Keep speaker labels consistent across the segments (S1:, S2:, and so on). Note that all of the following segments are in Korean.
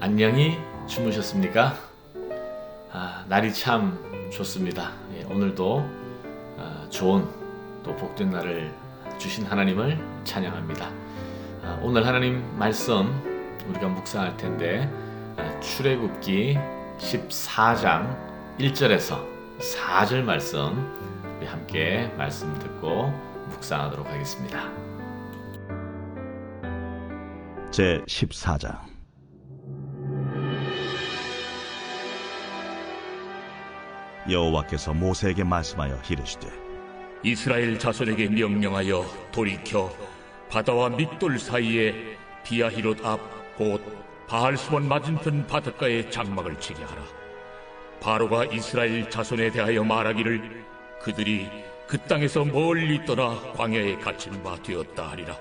S1: 안녕히 주무셨습니까? 날이 참 좋습니다. 오늘도 좋은 또 복된 날을 주신 하나님을 찬양합니다. 오늘 하나님 말씀 우리가 묵상할 텐데 출애굽기 14장 1절에서 4절 말씀 우리 함께 말씀 듣고 묵상하도록 하겠습니다.
S2: 제 14장. 여호와께서 모세에게 말씀하여 이르시되
S3: 이스라엘 자손에게 명령하여 돌이켜 바다와 믹돌 사이에 비아히롯 앞 곧 바알스몬 맞은편 바닷가에 장막을 치게 하라. 바로가 이스라엘 자손에 대하여 말하기를 그들이 그 땅에서 멀리 떠나 광야에 갇힌 바 되었다 하리라.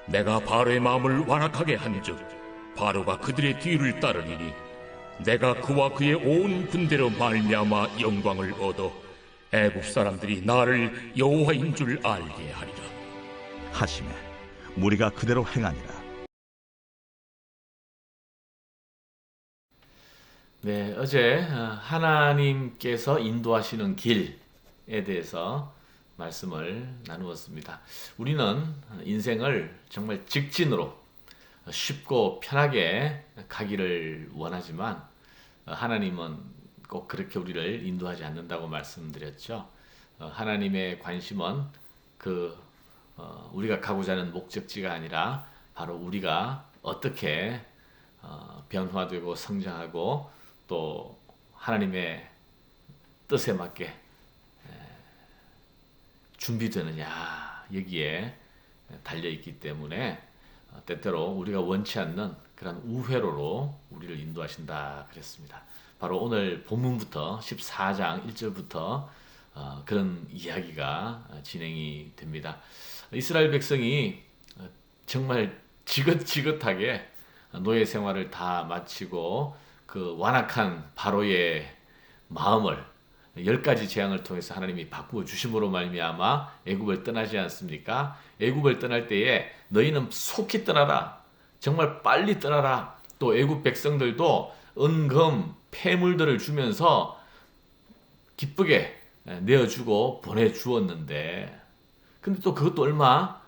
S3: 내가 바로의 마음을 완악하게 한즉 바로가 그들의 뒤를 따르리니 내가 그와 그의 온 군대로 말미암아 영광을 얻어 애굽 사람들이 나를 여호와인 줄 알게 하리라
S2: 하시매 무리가 그대로 행하니라.
S1: 네, 어제 하나님께서 인도하시는 길에 대해서 말씀을 나누었습니다. 우리는 인생을 정말 직진으로 쉽고 편하게 가기를 원하지만 하나님은 꼭 그렇게 우리를 인도하지 않는다고 말씀드렸죠. 하나님의 관심은 우리가 가고자 하는 목적지가 아니라 바로 우리가 어떻게 변화되고 성장하고 또 하나님의 뜻에 맞게 준비되느냐 여기에 달려있기 때문에 때때로 우리가 원치 않는 그런 우회로로 우리를 인도하신다 그랬습니다. 바로 오늘 본문부터 14장 1절부터 그런 이야기가 진행이 됩니다. 이스라엘 백성이 정말 지긋지긋하게 노예 생활을 다 마치고 그 완악한 바로의 마음을 10가지 재앙을 통해서 하나님이 바꾸어 주심으로 말미암아 애굽을 떠나지 않습니까? 애굽을 떠날 때에 너희는 속히 떠나라. 정말 빨리 떠나라. 또 애굽 백성들도 은금 폐물들을 주면서 기쁘게 내어주고 보내주었는데 근데 또 그것도 얼마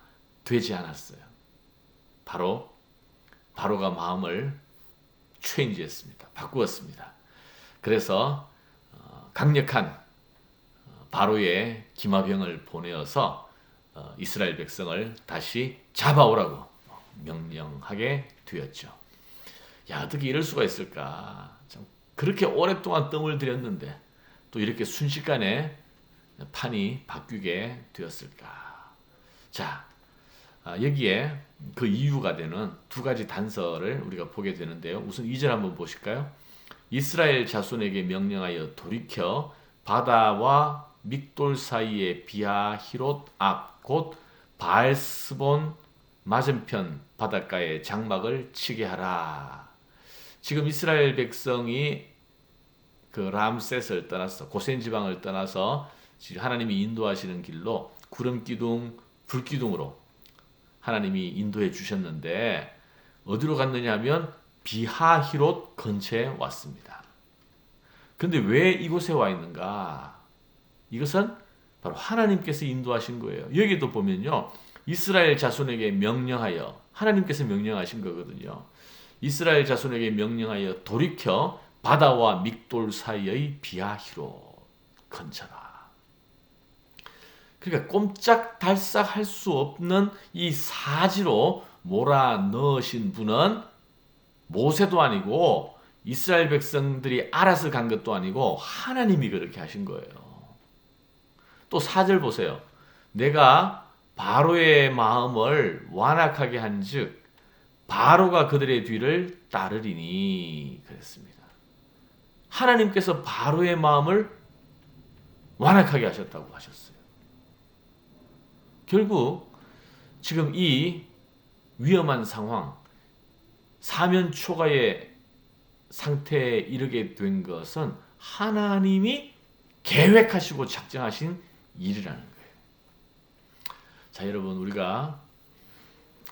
S1: 되지 않았어요. 바로가 마음을 체인지했습니다. 바꾸었습니다. 그래서 강력한 바로의 기마병을 보내어서 이스라엘 백성을 다시 잡아오라고 명령하게 되었죠. 야, 어떻게 이럴 수가 있을까? 참 그렇게 오랫동안 뜸을 들였는데 또 이렇게 순식간에 판이 바뀌게 되었을까? 자, 여기에 그 이유가 되는 두 가지 단서를 우리가 보게 되는데요. 우선 2절 한번 보실까요? 이스라엘 자손에게 명령하여 돌이켜 바다와 믹돌 사이의 비아히롯 앞 곧 바알스본 맞은편 바닷가에 장막을 치게 하라. 지금 이스라엘 백성이 그 람셋을 떠나서 고센 지방을 떠나서 하나님이 인도하시는 길로 구름 기둥, 불 기둥으로 하나님이 인도해 주셨는데 어디로 갔느냐 하면 비하히롯 근처에 왔습니다. 그런데 왜 이곳에 와 있는가? 이것은 바로 하나님께서 인도하신 거예요. 여기도 보면요. 이스라엘 자손에게 명령하여 하나님께서 명령하신 거거든요. 이스라엘 자손에게 명령하여 돌이켜 바다와 믹돌 사이의 비하히롯 근처라. 그러니까 꼼짝달싹 할 수 없는 이 사지로 몰아넣으신 분은 모세도 아니고 이스라엘 백성들이 알아서 간 것도 아니고 하나님이 그렇게 하신 거예요. 또 4절 보세요. 내가 바로의 마음을 완악하게 한즉 바로가 그들의 뒤를 따르리니 그랬습니다. 하나님께서 바로의 마음을 완악하게 하셨다고 하셨어요. 결국 지금 이 위험한 상황, 사면 초가의 상태에 이르게 된 것은 하나님이 계획하시고 작정하신 일이라는 거예요. 자, 여러분, 우리가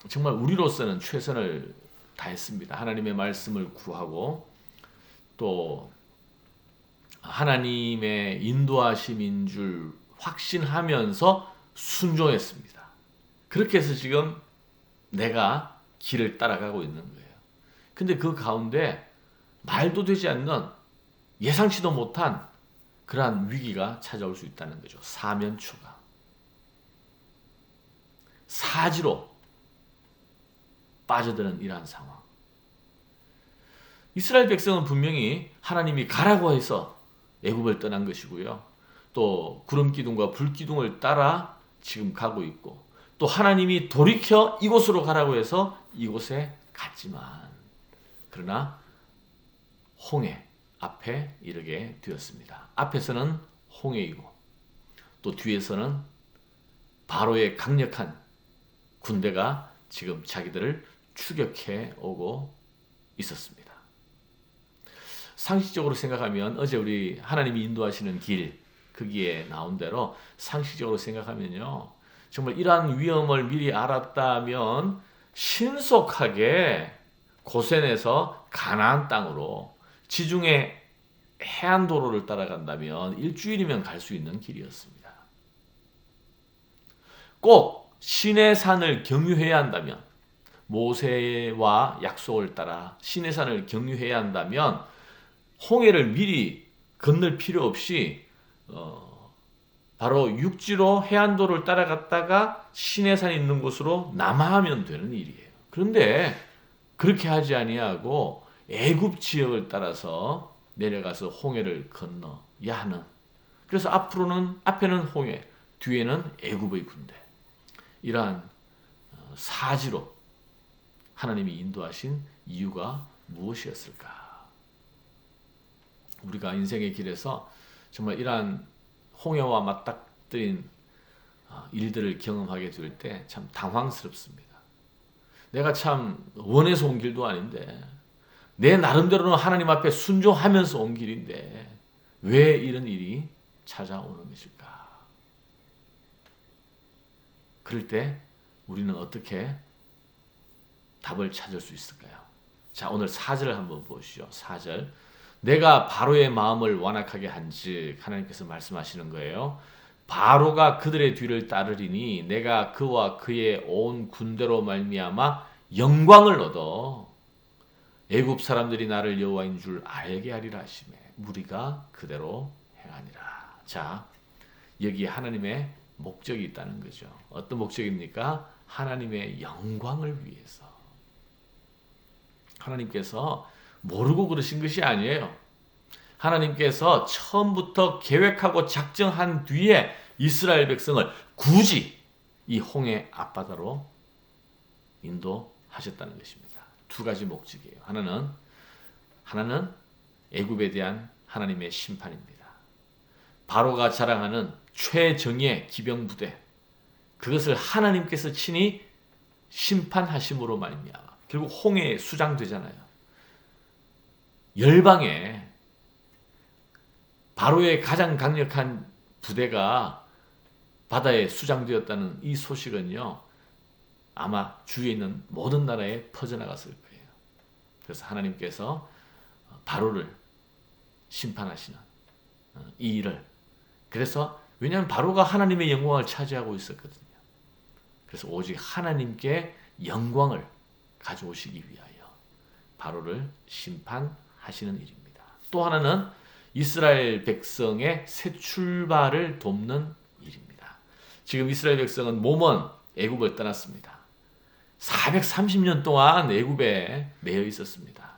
S1: 정말 우리로서는 최선을 다 했습니다. 하나님의 말씀을 구하고 또 하나님의 인도하심인 줄 확신하면서 순종했습니다. 그렇게 해서 지금 내가 길을 따라가고 있는 거예요. 근데 그 가운데 말도 되지 않는 예상치도 못한 그러한 위기가 찾아올 수 있다는 거죠. 사면초가. 사지로 빠져드는 이러한 상황. 이스라엘 백성은 분명히 하나님이 가라고 해서 애굽을 떠난 것이고요. 또 구름 기둥과 불 기둥을 따라 지금 가고 있고 또 하나님이 돌이켜 이곳으로 가라고 해서 이곳에 갔지만 그러나 홍해 앞에 이르게 되었습니다. 앞에서는 홍해이고 또 뒤에서는 바로의 강력한 군대가 지금 자기들을 추격해 오고 있었습니다. 상식적으로 생각하면 어제 우리 하나님이 인도하시는 길 거기에 나온 대로 상식적으로 생각하면요. 정말 이러한 위험을 미리 알았다면 신속하게 고센에서 가나안 땅으로 지중해 해안도로를 따라간다면 일주일이면 갈 수 있는 길이었습니다. 꼭 시내산을 경유해야 한다면 모세와 약속을 따라 시내산을 경유해야 한다면 홍해를 미리 건널 필요 없이 바로 육지로 해안도로를 따라갔다가 시내산이 있는 곳으로 남하하면 되는 일이에요. 그런데 그렇게 하지 아니하고 애굽 지역을 따라서 내려가서 홍해를 건너야 하는. 그래서 앞에는 홍해, 뒤에는 애굽의 군대. 이러한 사지로 하나님이 인도하신 이유가 무엇이었을까? 우리가 인생의 길에서 정말 이러한 홍해와 맞닥뜨린 일들을 경험하게 될 때 참 당황스럽습니다. 내가 참 원해서 온 길도 아닌데 내 나름대로는 하나님 앞에 순종하면서 온 길인데 왜 이런 일이 찾아오는 것일까? 그럴 때 우리는 어떻게 답을 찾을 수 있을까요? 자, 오늘 4절을 한번 보시죠. 4절. 내가 바로의 마음을 완악하게 한즉 하나님께서 말씀하시는 거예요. 바로가 그들의 뒤를 따르리니 내가 그와 그의 온 군대로 말미암아 영광을 얻어 애굽 사람들이 나를 여호와인 줄 알게 하리라 하시매 무리가 그대로 행하니라. 자, 여기 하나님의 목적이 있다는 거죠. 어떤 목적입니까? 하나님의 영광을 위해서. 하나님께서 모르고 그러신 것이 아니에요. 하나님께서 처음부터 계획하고 작정한 뒤에 이스라엘 백성을 굳이 이 홍해 앞바다로 인도하셨다는 것입니다. 두 가지 목적이에요. 하나는 애굽에 대한 하나님의 심판입니다. 바로가 자랑하는 최정예 기병 부대, 그것을 하나님께서 친히 심판하심으로 말미암아 결국 홍해에 수장되잖아요. 열방에 바로의 가장 강력한 부대가 바다에 수장되었다는 이 소식은요, 아마 주위에 있는 모든 나라에 퍼져나갔을 거예요. 그래서 하나님께서 바로를 심판하시는 이 일을, 그래서 왜냐하면 바로가 하나님의 영광을 차지하고 있었거든요. 그래서 오직 하나님께 영광을 가져오시기 위하여 바로를 심판하시는 일입니다. 또 하나는 이스라엘 백성의 새 출발을 돕는 일입니다. 지금 이스라엘 백성은 몸은 애굽을 떠났습니다. 430년 동안 애굽에 매여 있었습니다.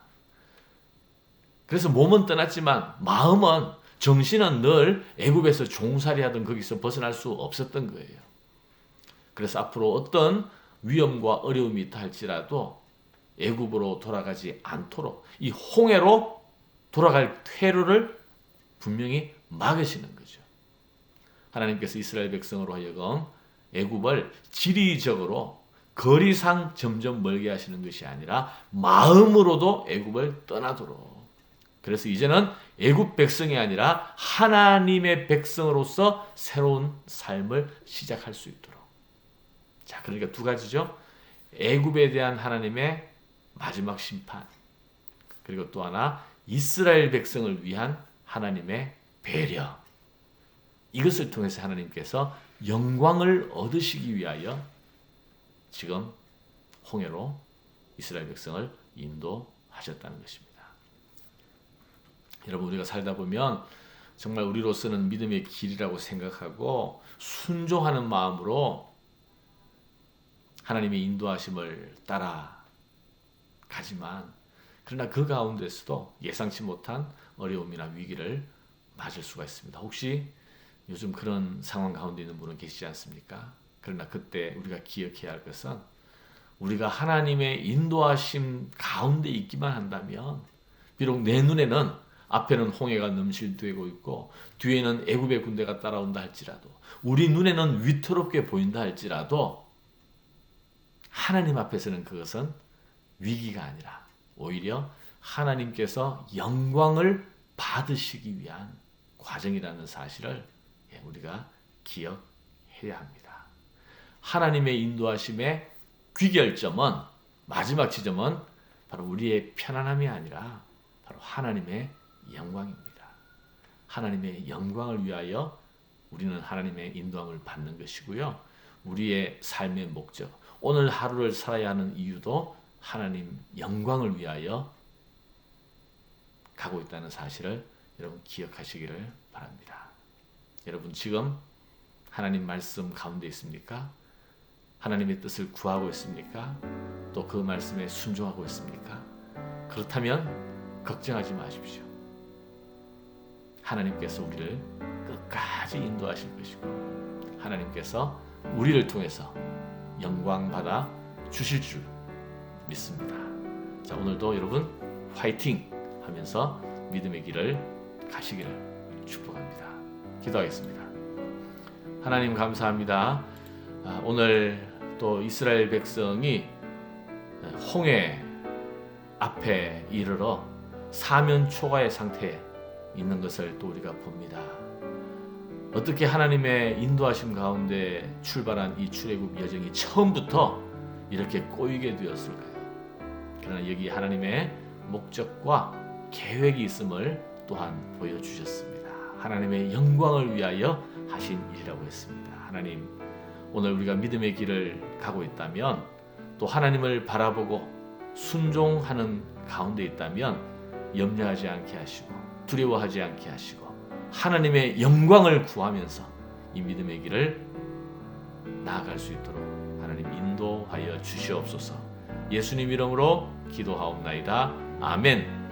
S1: 그래서 몸은 떠났지만 마음은, 정신은 늘 애굽에서 종살이하던 거기서 벗어날 수 없었던 거예요. 그래서 앞으로 어떤 위험과 어려움이 있다 할지라도 애굽으로 돌아가지 않도록 이 홍해로 돌아갈 퇴로를 분명히 막으시는 거죠. 하나님께서 이스라엘 백성으로 하여금 애굽을 지리적으로 거리상 점점 멀게 하시는 것이 아니라 마음으로도 애굽을 떠나도록. 그래서 이제는 애굽 백성이 아니라 하나님의 백성으로서 새로운 삶을 시작할 수 있도록. 자, 그러니까 두 가지죠. 애굽에 대한 하나님의 마지막 심판, 그리고 또 하나 이스라엘 백성을 위한 하나님의 배려, 이것을 통해서 하나님께서 영광을 얻으시기 위하여 지금 홍해로 이스라엘 백성을 인도하셨다는 것입니다. 여러분, 우리가 살다 보면 정말 우리로서는 믿음의 길이라고 생각하고 순종하는 마음으로 하나님의 인도하심을 따라가지만, 그러나 그 가운데서도 예상치 못한 어려움이나 위기를 맞을 수가 있습니다. 혹시 요즘 그런 상황 가운데 있는 분은 계시지 않습니까? 그러나 그때 우리가 기억해야 할 것은, 우리가 하나님의 인도하심 가운데 있기만 한다면, 비록 내 눈에는 앞에는 홍해가 넘실되고 있고 뒤에는 애굽의 군대가 따라온다 할지라도, 우리 눈에는 위태롭게 보인다 할지라도, 하나님 앞에서는 그것은 위기가 아니라 오히려 하나님께서 영광을 받으시기 위한 과정이라는 사실을 우리가 기억해야 합니다. 하나님의 인도하심의 귀결점은, 마지막 지점은 바로 우리의 편안함이 아니라 바로 하나님의 영광입니다. 하나님의 영광을 위하여 우리는 하나님의 인도함을 받는 것이고요. 우리의 삶의 목적, 오늘 하루를 살아야 하는 이유도 하나님 영광을 위하여 가고 있다는 사실을 여러분 기억하시기를 바랍니다. 여러분, 지금 하나님 말씀 가운데 있습니까? 하나님의 뜻을 구하고 있습니까? 또 그 말씀에 순종하고 있습니까? 그렇다면 걱정하지 마십시오. 하나님께서 우리를 끝까지 인도하실 것이고, 하나님께서 우리를 통해서 영광 받아 주실 줄 믿습니다. 자, 오늘도 여러분 화이팅 하면서 믿음의 길을 가시기를 축복합니다. 기도하겠습니다. 하나님, 감사합니다. 오늘 또 이스라엘 백성이 홍해 앞에 이르러 사면 초가의 상태에 있는 것을 또 우리가 봅니다. 어떻게 하나님의 인도하심 가운데 출발한 이 출애굽 여정이 처음부터 이렇게 꼬이게 되었을까요? 그러나 여기 하나님의 목적과 계획이 있음을 또한 보여주셨습니다. 하나님의 영광을 위하여 하신 일이라고 했습니다. 하나님, 오늘 우리가 믿음의 길을 가고 있다면, 또 하나님을 바라보고 순종하는 가운데 있다면 염려하지 않게 하시고 두려워하지 않게 하시고 하나님의 영광을 구하면서 이 믿음의 길을 나아갈 수 있도록 하나님 인도하여 주시옵소서. 예수님 이름으로 기도하옵나이다. 아멘.